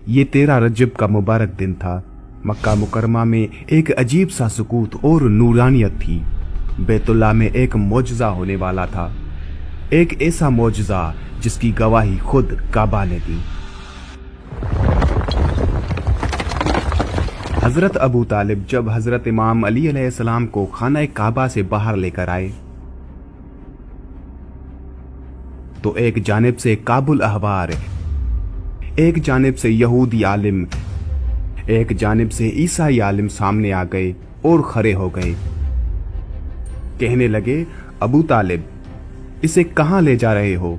ये 13 रजब का मुबारक दिन था। मक्का मुकरमा में एक अजीब सा सुकूत और नूरानियत थी। बैतुल्लाह में एक मौजज़ा होने वाला था, एक ऐसा मौजज़ा जिसकी गवाही खुद काबा ने दी। हजरत अबू तालिब जब हजरत इमाम अली अलैहिस्सलाम को खाना काबा से बाहर लेकर आए तो एक जानिब से काबुल अहबार, एक जानिब से यहूदी आलिम, एक जानिब से ईसाई आलिम सामने आ गए और खड़े हो गए। कहने लगे, अबू तालिब, इसे कहां ले जा रहे हो?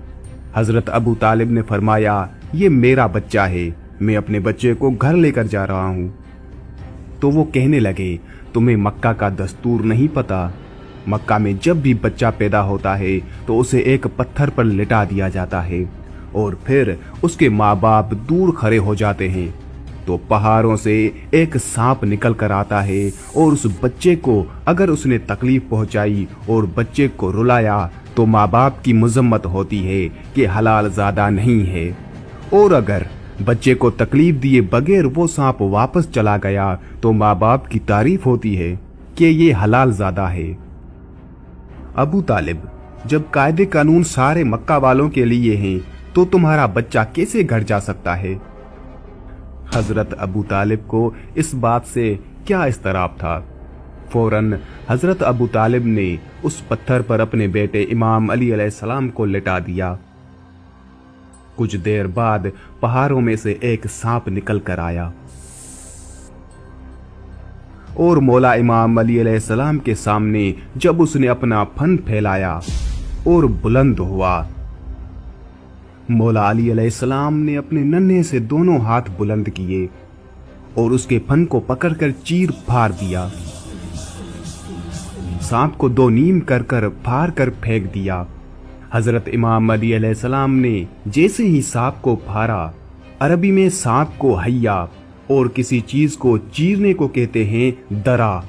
हजरत अबू तालिब ने फरमाया, ये मेरा बच्चा है, मैं अपने बच्चे को घर लेकर जा रहा हूं। तो वो कहने लगे, तुम्हें मक्का का दस्तूर नहीं पता? मक्का में जब भी बच्चा पैदा होता है तो उसे एक पत्थर पर लिटा दिया जाता है और फिर उसके माँ बाप दूर खड़े हो जाते हैं तो पहाड़ों से एक सांप निकल कर आता है और उस बच्चे को अगर उसने तकलीफ पहुंचाई और बच्चे को रुलाया तो माँ बाप की मजम्मत होती है कि हलाल ज़ादा नहीं है, और अगर बच्चे को तकलीफ दिए बगैर वो सांप वापस चला गया तो माँ बाप की तारीफ होती है कि ये हलाल ज़ादा है। अबू तालिब, जब कायदे कानून सारे मक्का वालों के लिए हैं तो तुम्हारा बच्चा कैसे घर जा सकता है? हजरत अबू तालिब को इस बात से क्या इस्तराब था। फौरन हजरत अबू तालिब ने उस पत्थर पर अपने बेटे इमाम अली अलैहिस्सलाम को लिटा दिया। कुछ देर बाद पहाड़ों में से एक सांप निकल कर आया और मौला इमाम अली अलैहिस्सलाम के सामने जब उसने अपना फन फैलाया और बुलंद हुआ, मौला अली अलैहिस्सलाम ने अपने नन्हे से दोनों हाथ बुलंद किए और उसके फन को पकड़कर चीर फाड़ दिया। सांप को दो नीम कर कर फाड़ कर फेंक दिया। हजरत इमाम अली अलैहिस्सलाम ने जैसे ही सांप को फाड़ा, अरबी में सांप को हैया और किसी चीज को चीरने को कहते हैं दरा,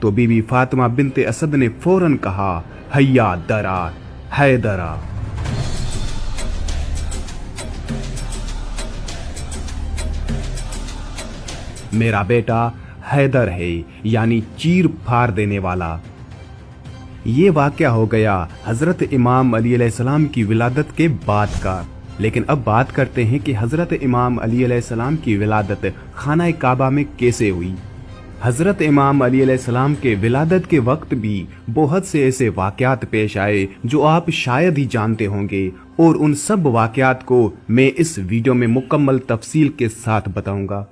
तो बीबी फातिमा बिनते असद ने फौरन कहा, हैया दरा, है दरा। मेरा बेटा हैदर है, यानी चीर फाड़ देने वाला। ये वाकया हो गया हजरत इमाम अली अलैहिस्सलाम की विलादत के बाद का। लेकिन अब बात करते हैं कि हजरत इमाम अली अलैहिस्सलाम की विलादत खाना काबा में कैसे हुई। हजरत इमाम अली अलैहिस्सलाम के विलादत के वक्त भी बहुत से ऐसे वाकयात पेश आए जो आप शायद ही जानते होंगे, और उन सब वाकयात को मैं इस वीडियो में मुकम्मल तफसील के साथ बताऊंगा।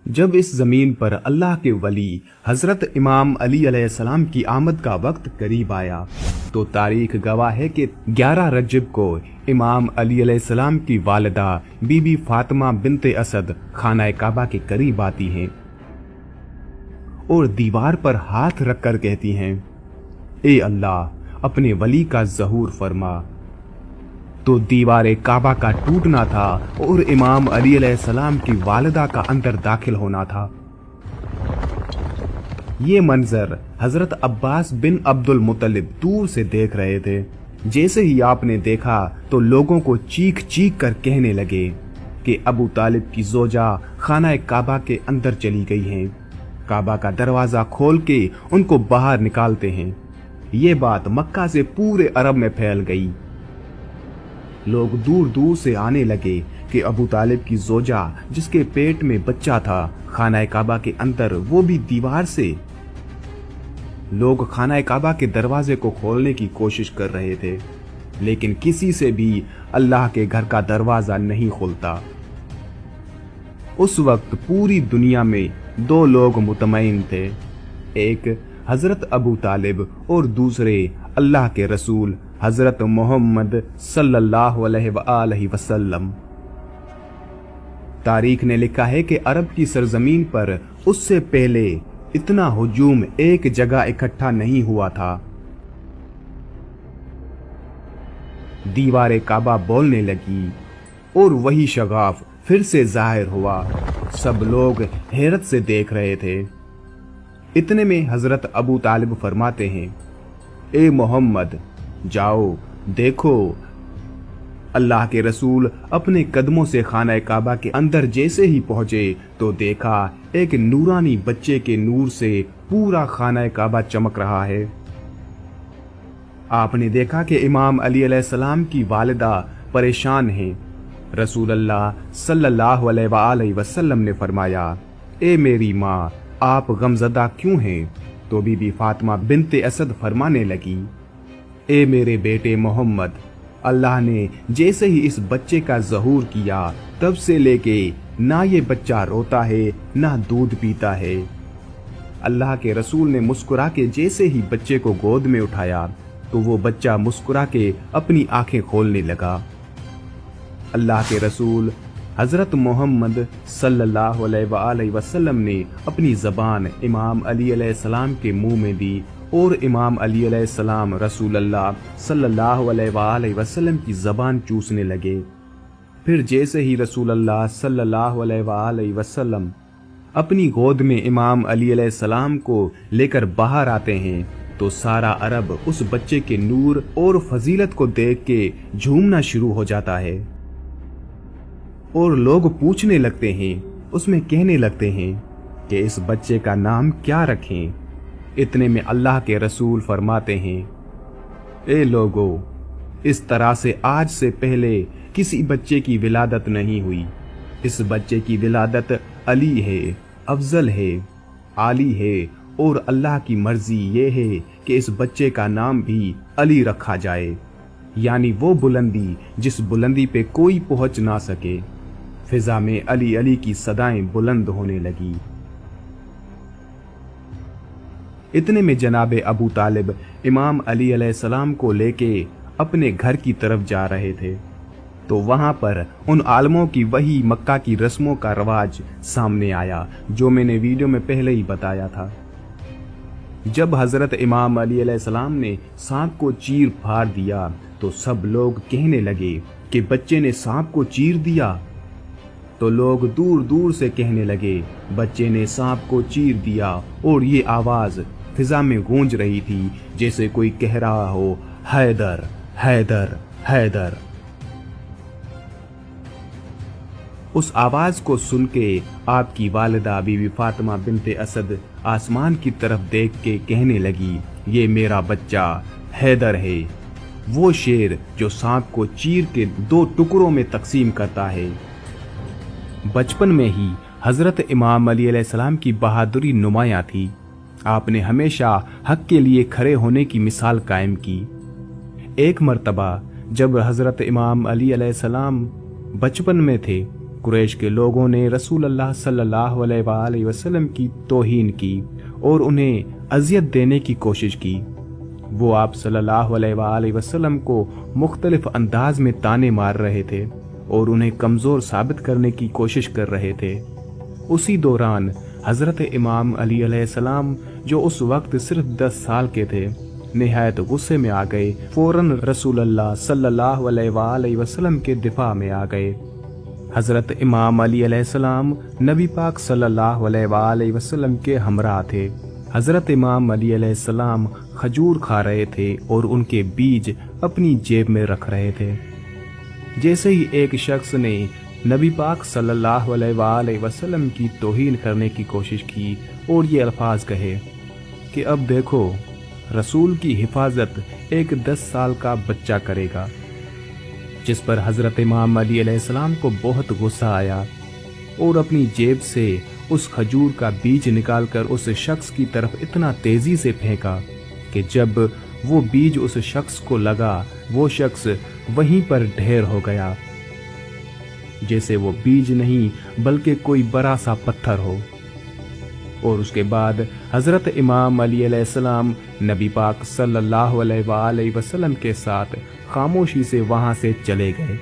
जब इस जमीन पर अल्लाह के वली हजरत इमाम अली अलैहिस्सलाम की आमद का वक्त करीब आया तो तारीख गवाह है कि 11 रजब को इमाम अली अलैहिस्सलाम की वालिदा बीबी फातिमा बिनते असद खाना काबा के करीब आती हैं और दीवार पर हाथ रखकर कहती हैं, ए अल्लाह, अपने वली का ज़हूर फरमा। तो दीवार काबा का टूटना था और इमाम अली अलैहिस्सलाम की वालिदा का अंदर दाखिल होना था। ये मंजर हजरत अब्बास बिन अब्दुल मुत्तलिब दूर से देख रहे थे। जैसे ही आपने देखा तो लोगों को चीख चीख कर कहने लगे कि अबू तालिब की जोजा खाना काबा के अंदर चली गई हैं। काबा का दरवाजा खोल के उनको बाहर निकालते हैं। ये बात मक्का से पूरे अरब में फैल गई। लोग दूर दूर से आने लगे कि अबू तालिब की जोजा जिसके पेट में बच्चा था खाना काबा के अंदर, वो भी दीवार से। लोग खाना काबा के दरवाजे को खोलने की कोशिश कर रहे थे लेकिन किसी से भी अल्लाह के घर का दरवाजा नहीं खुलता। उस वक्त पूरी दुनिया में 2 लोग मुतमईन थे, एक हजरत अबू तालिब और दूसरे अल्लाह के रसूल हजरत मोहम्मद सल्लल्लाहु अलैहि वसल्लम। तारीख ने लिखा है कि अरब की सरजमीन पर उससे पहले इतना हुजूम एक जगह इकट्ठा नहीं हुआ था। दीवार काबा बोलने लगी और वही शगाफ फिर से जाहिर हुआ। सब लोग हैरत से देख रहे थे। इतने में हजरत अबू तालिब फरमाते हैं, ए मोहम्मद, जाओ देखो अल्लाह के रसूल अपने कदमों से खाना काबा के अंदर जैसे ही पहुंचे तो देखा एक नूरानी बच्चे के नूर से पूरा खाना काबा चमक रहा है। आपने देखा कि इमाम अली अलैहिस्सलाम की वालिदा परेशान हैं। रसूल अल्लाह सल्लल्लाहु अलैहि वसल्लम ने फरमाया, ए मेरी माँ, आप गमज़दा क्यों हैं? तो बीबी फातिमा बिनते असद फरमाने लगी, ए मेरे बेटे मोहम्मद, अल्लाह ने जैसे ही इस बच्चे का ज़हूर किया तब से लेके ना ये बच्चा रोता है ना दूध पीता है। अल्लाह के रसूल ने मुस्कुरा के जैसे ही बच्चे को गोद में उठाया तो वो बच्चा मुस्कुरा के अपनी आंखें खोलने लगा। अल्लाह के रसूल हज़रत मोहम्मद सल्लल्लाहु अलैहि वसल्लम ने अपनी ज़बान इमाम अली अलैहिस्सलाम के मुंह में दी और इमाम अली अलैहिस्सलाम रसूल अल्लाह सल्लल्लाहु अलैहि वसल्लम की ज़बान चूसने लगे। फिर जैसे ही रसूल अल्लाह सल्लल्लाहु अलैहि वसल्लम अपनी गोद में इमाम अली अलैहिस्सलाम को लेकर बाहर आते हैं तो सारा अरब उस बच्चे के नूर और फजीलत को देख के झूमना शुरू हो जाता है और लोग पूछने लगते हैं, उसमें कहने लगते हैं कि इस बच्चे का नाम क्या रखें। इतने में अल्लाह के रसूल फरमाते हैं, ए लोगो, इस तरह से आज से पहले किसी बच्चे की विलादत नहीं हुई। इस बच्चे की विलादत अली है, अफजल है, आली है और अल्लाह की मर्जी ये है कि इस बच्चे का नाम भी अली रखा जाए, यानी वो बुलंदी जिस बुलंदी पे कोई पहुंच ना सके। फिजा में अली अली की सदाएं बुलंद होने लगी। इतने में जनाबे अबू तालिब इमाम अली अलैहिस्सलाम को लेके अपने घर की तरफ जा रहे थे तो वहां पर उन आलमों की वही मक्का की रस्मों का रवाज सामने आया जो मैंने वीडियो में पहले ही बताया था। जब हजरत इमाम अली अलैहिस्सलाम ने सांप को चीर फाड़ दिया तो सब लोग कहने लगे कि बच्चे ने सांप को चीर दिया। तो लोग दूर दूर से कहने लगे, बच्चे ने सांप को चीर दिया, और ये आवाज फिजा में गूंज रही थी जैसे कोई कह रहा हो, हैदर हैदर हैदर। उस आवाज को सुन के आपकी वालिदा बीबी फातिमा बिनते असद आसमान की तरफ देख के कहने लगी, ये मेरा बच्चा हैदर है, वो शेर जो सांप को चीर के 2 टुकड़ों में तकसीम करता है। बचपन में ही हजरत इमाम अली अलैहिस्सलाम की बहादुरी नुमायां थी। आपने हमेशा हक के लिए खड़े होने की मिसाल कायम की। एक मर्तबा जब हजरत इमाम अली अलैहिस्सलाम बचपन में थे, कुरैश के लोगों ने रसूल अल्लाह सल्लल्लाहु अलैहि वसल्लम की तौहीन की और उन्हें अजियत देने की कोशिश की। वो आप सल्लल्लाहु अलैहि वसल्लम को मुख्तलिफ अंदाज में ताने मार रहे थे और उन्हें कमजोर साबित करने की कोशिश कर रहे थे। उसी दौरान हजरत इमाम अली अलैहिस्सलाम जो उस वक्त सिर्फ 10 साल के थे, निहायत गुस्से में आ गए। फौरन रसूल अल्लाह सल्लल्लाहु अलैहि वसल्लम के दिफा में आ गए। हजरत इमाम अली अलैहिस्सलाम नबी पाक सल्लल्लाहु अलैहि वसल्लम के हमरा थे। हजरत इमाम अली अलैहिस्सलाम खजूर खा रहे थे और उनके बीज अपनी जेब में रख रहे थे। जैसे ही एक शख्स ने नबी पाक सल्लल्लाहु अलैहि वसल्लम की तौहीन करने की कोशिश की और ये अल्फाज कहे कि अब देखो, रसूल की हिफाजत एक 10 साल का बच्चा करेगा, जिस पर हजरत इमाम अली अलैहिस्सलाम को बहुत गुस्सा आया और अपनी जेब से उस खजूर का बीज निकालकर उस शख्स की तरफ इतना तेजी से फेंका कि जब वो बीज उस शख्स को लगा, वो शख्स वहीं पर ढेर हो गया, जैसे वो बीज नहीं बल्कि कोई बड़ा सा पत्थर हो। और उसके बाद हजरत इमाम अली अलैहिस्सलाम नबी पाक सल्लल्लाहु अलैहि वसल्लम के साथ खामोशी से वहां से चले गए।